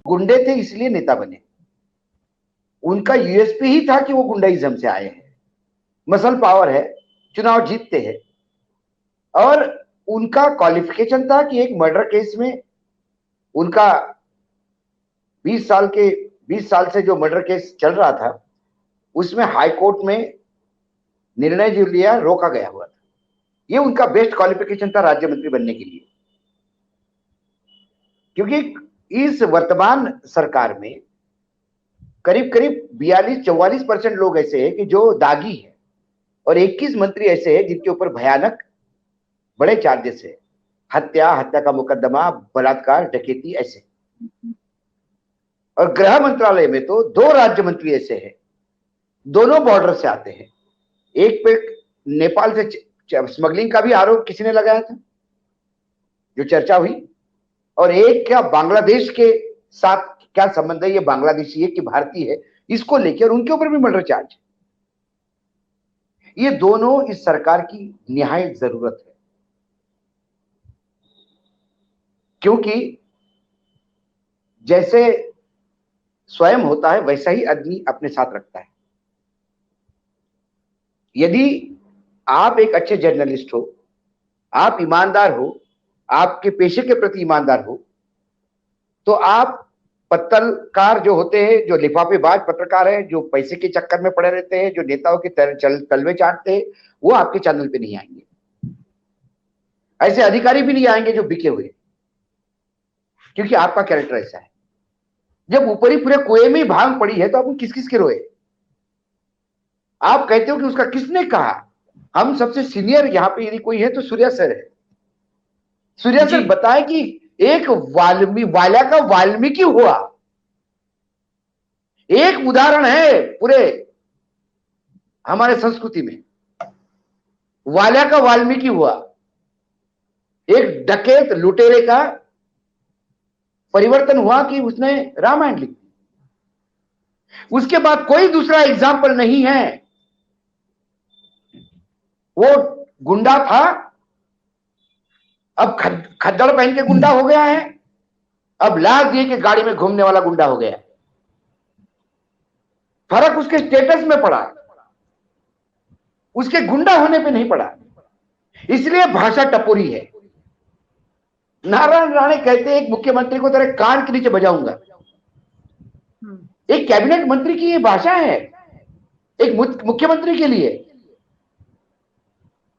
गुंडे थे इसलिए नेता बने। उनका यूएसपी ही था कि वो गुंडाइज्म से आए हैं, मसल पावर है, चुनाव जीतते हैं। और उनका क्वालिफिकेशन था कि एक मर्डर केस में उनका 20 साल से जो मर्डर केस चल रहा था उसमें हाई कोर्ट में निर्णय जो लिया रोका गया हुआ था। ये उनका बेस्ट क्वालिफिकेशन था राज्य मंत्री बनने के लिए। क्योंकि इस वर्तमान सरकार में करीब करीब 42-44% लोग ऐसे हैं कि जो दागी है, और 21 मंत्री ऐसे हैं जिनके ऊपर भयानक बड़े चार्जेस है, हत्या का मुकदमा, बलात्कार, डकैती ऐसे। और गृह मंत्रालय में तो 2 राज्य मंत्री ऐसे हैं, दोनों बॉर्डर से आते हैं। एक पे नेपाल से स्मगलिंग का भी आरोप किसी ने लगाया था जो चर्चा हुई, और एक क्या बांग्लादेश के साथ क्या संबंध है, ये बांग्लादेशी है कि भारतीय है, इसको लेकर उनके ऊपर भी मर्डर चार्ज। ये दोनों इस सरकार की निहायत जरूरत है, क्योंकि जैसे स्वयं होता है वैसा ही आदमी अपने साथ रखता है। यदि आप एक अच्छे जर्नलिस्ट हो, आप ईमानदार हो, आपके पेशे के प्रति ईमानदार हो, तो आप पत्रकार जो होते हैं, जो लिफाफेबाज पत्रकार हैं, जो पैसे के चक्कर में पड़े रहते हैं, जो नेताओं के तलवे चाटते हैं, वो आपके चैनल पे नहीं आएंगे। ऐसे अधिकारी भी नहीं आएंगे जो बिके हुए, क्योंकि आपका कैरेक्टर ऐसा है। जब ऊपरी पूरे कुएं में भांग पड़ी है तो आप किस किस के रोए? आप कहते हो कि उसका किसने कहा? हम सबसे सीनियर यहां पे यदि कोई है तो सूर्या सर है। सूर्या सर बताए कि एक वाल्या का वाल्मीकि हुआ। एक उदाहरण है पूरे हमारे संस्कृति में, वाल्या का वाल्मीकि हुआ। एक डकैत लुटेरे का परिवर्तन हुआ कि उसने रामायण लिख दी। उसके बाद कोई दूसरा एग्जाम्पल नहीं है। वो गुंडा था, अब खद्दड़ पहन के गुंडा हो गया है, अब लाश दिए के गाड़ी में घूमने वाला गुंडा हो गया। फर्क उसके स्टेटस में पड़ा, उसके गुंडा होने पे नहीं पड़ा। इसलिए भाषा टपोरी है। नारायण राणे कहते हैं एक मुख्यमंत्री को तेरे कान के नीचे बजाऊंगा। एक कैबिनेट मंत्री की ये भाषा है एक मुख्यमंत्री के लिए।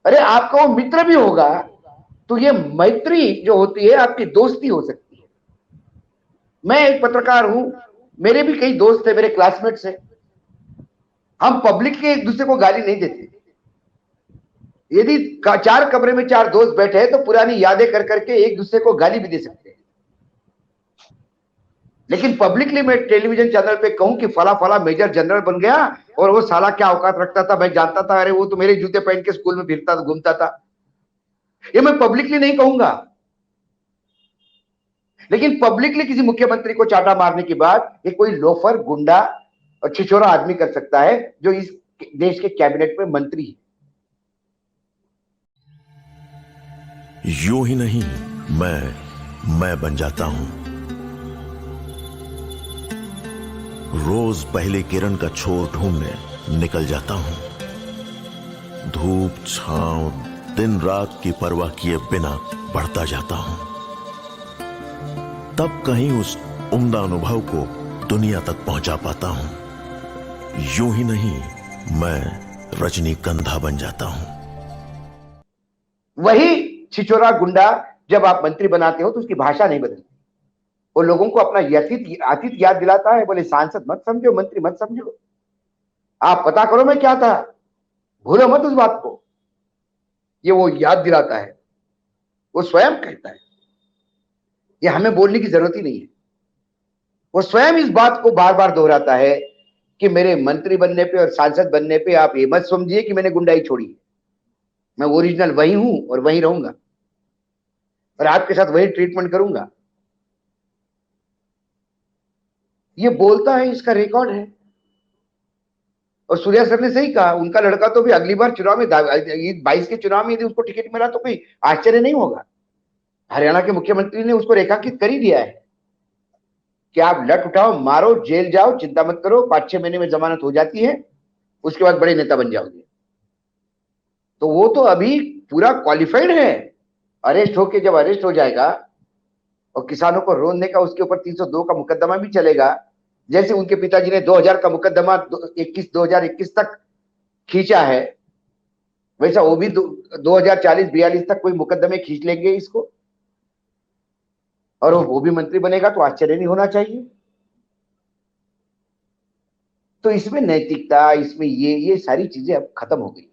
अरे आपका वो मित्र भी होगा तो ये मैत्री जो होती है आपकी दोस्ती हो सकती है। मैं एक पत्रकार हूं, मेरे भी कई दोस्त थे, मेरे क्लासमेट्स हैं। हम पब्लिक के एक दूसरे को गाली नहीं देते। यदि 4 कमरे में 4 दोस्त बैठे हैं तो पुरानी यादें कर करके एक दूसरे को गाली भी दे सकते हैं। लेकिन पब्लिकली मैं टेलीविजन चैनल पे कहूं कि फला फला मेजर जनरल बन गया और वो साला क्या औकात रखता था मैं जानता था, अरे वो तो मेरे जूते पहन के स्कूल में फिरता घूमता था, ये मैं पब्लिकली नहीं कहूंगा। लेकिन पब्लिकली किसी मुख्यमंत्री को चाटा मारने के बाद ये कोई लोफर, गुंडा और छिछोरा आदमी कर सकता है जो इस देश के कैबिनेट में मंत्री है। यूं ही नहीं मैं बन जाता हूं। रोज पहले किरण का छोर ढूंढने निकल जाता हूं। धूप छांव दिन रात की परवाह किए बिना बढ़ता जाता हूं। तब कहीं उस उम्दा अनुभव को दुनिया तक पहुंचा पाता हूं। यूं ही नहीं मैं रजनीगंधा बन जाता हूं। वही छिछोरा गुंडा जब आप मंत्री बनाते हो तो उसकी भाषा नहीं बदलती। वो लोगों को अपना अतीत याद दिलाता है। बोले सांसद मत समझो, मंत्री मत समझो, आप पता करो मैं क्या था, भूलो मत उस बात को। ये वो याद दिलाता है, वो स्वयं कहता है। ये हमें बोलने की जरूरत ही नहीं है। वो स्वयं इस बात को बार बार दोहराता है कि मेरे मंत्री बनने पे और सांसद बनने पे आप ये मत समझिए कि मैंने गुंडाई छोड़ी। मैं ओरिजिनल वही हूं और वही रहूंगा और आपके साथ वही ट्रीटमेंट करूंगा। ये बोलता है, इसका रिकॉर्ड है। और सूर्या सर ने सही कहा, उनका लड़का तो भी अगली बार चुनाव में 22 के चुनाव में यदि उसको टिकट मिला तो कोई आश्चर्य नहीं होगा। हरियाणा के मुख्यमंत्री ने उसको रेखांकित कर ही दिया है। कि आप लट उठाओ, मारो, जेल जाओ, चिंता मत करो, 5-6 महीने में जमानत हो जाती है, उसके बाद बड़े नेता बन जाओगे। तो वो तो अभी पूरा क्वालिफाइड है। अरेस्ट होके जब अरेस्ट हो जाएगा और किसानों को रोन देगा, उसके ऊपर 302 का मुकदमा भी चलेगा। जैसे उनके पिताजी ने 2000 का मुकदमा 2021 तक खींचा है, वैसा वो भी 2040-42 तक कोई मुकदमे खींच लेंगे इसको, और वो भी मंत्री बनेगा, तो आश्चर्य नहीं होना चाहिए। तो इसमें नैतिकता, इसमें ये सारी चीजें अब खत्म हो गई।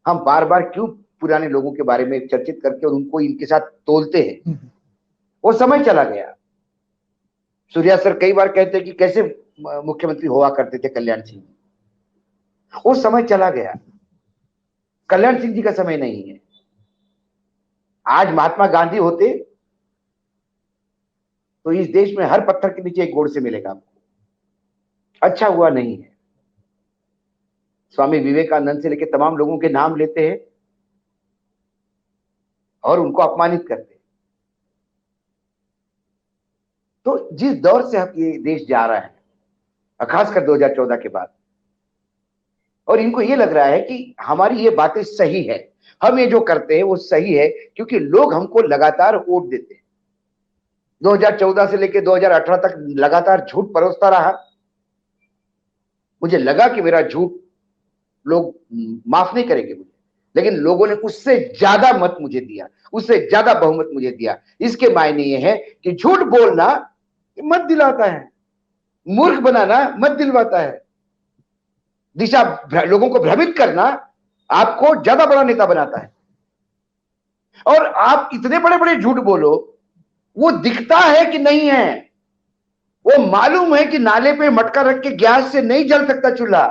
हम बार बार क्यों पुराने लोगों के बारे में चर्चित करके और उनको इनके साथ तोलते हैं? वो समय चला गया। सूर्या सर कई बार कहते हैं कि कैसे मुख्यमंत्री हुआ करते थे कल्याण सिंह, वो समय चला गया। कल्याण सिंह जी का समय नहीं है। आज महात्मा गांधी होते तो इस देश में हर पत्थर के नीचे एक गोड़ से मिलेगा आपको। अच्छा हुआ नहीं है। स्वामी विवेकानंद से लेकर तमाम लोगों के नाम लेते हैं और उनको अपमानित करते हैं। तो जिस दौर से ये देश जा रहा है, खासकर 2014 के बाद, और इनको ये लग रहा है कि हमारी ये बातें सही है, हम ये जो करते हैं वो सही है, क्योंकि लोग हमको लगातार वोट देते हैं। 2014 से लेकर 2018 तक लगातार झूठ परोसता रहा। मुझे लगा कि मेरा झूठ लोग माफ नहीं करेंगे मुझे, लेकिन लोगों ने उससे ज्यादा मत मुझे दिया, उससे ज्यादा बहुमत मुझे दिया। इसके मायने ये है कि झूठ बोलना मत दिलाता है, मूर्ख बनाना मत दिलवाता है, दिशा लोगों को भ्रमित करना आपको ज्यादा बड़ा नेता बनाता है। और आप इतने बड़े बड़े झूठ बोलो, वो दिखता है कि नहीं है, वो मालूम है कि नाले पे मटका रख के गैस से नहीं जल सकता चूल्हा,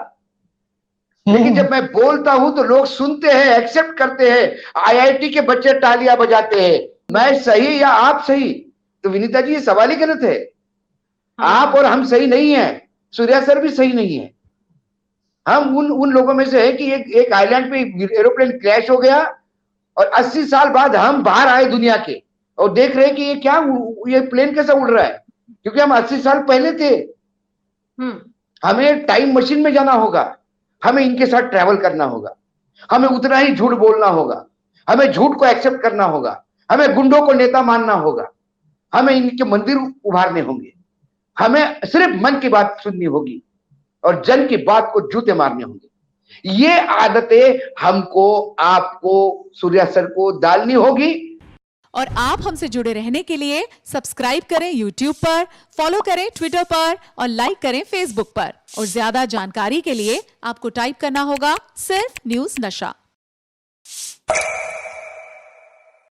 लेकिन जब मैं बोलता हूं तो लोग सुनते हैं, एक्सेप्ट करते हैं। आईआईटी के बच्चे तालियां बजाते हैं। मैं सही या आप सही? तो विनीता जी, ये सवाल ही गलत है। आप और हम सही नहीं है, सूर्या सर भी सही नहीं है। हम उन लोगों में से है कि एक आइलैंड पे एरोप्लेन क्रैश हो गया और 80 साल बाद हम बाहर आए दुनिया के और देख रहे हैं कि ये प्लेन कैसा उड़ रहा है, क्योंकि हम 80 साल पहले थे। हमें टाइम मशीन में जाना होगा, हमें इनके साथ ट्रैवल करना होगा, हमें उतना ही झूठ बोलना होगा, हमें झूठ को एक्सेप्ट करना होगा, हमें गुंडों को नेता मानना होगा, हमें इनके मंदिर उभारने होंगे, हमें सिर्फ मन की बात सुननी होगी और जन की बात को जूते मारने होंगे। ये आदतें हमको, आपको, सूर्या सर को डालनी होगी। और आप हमसे जुड़े रहने के लिए सब्सक्राइब करें YouTube पर, फॉलो करें Twitter पर और लाइक करें Facebook पर। और ज्यादा जानकारी के लिए आपको टाइप करना होगा सिर्फ न्यूज़ नशा।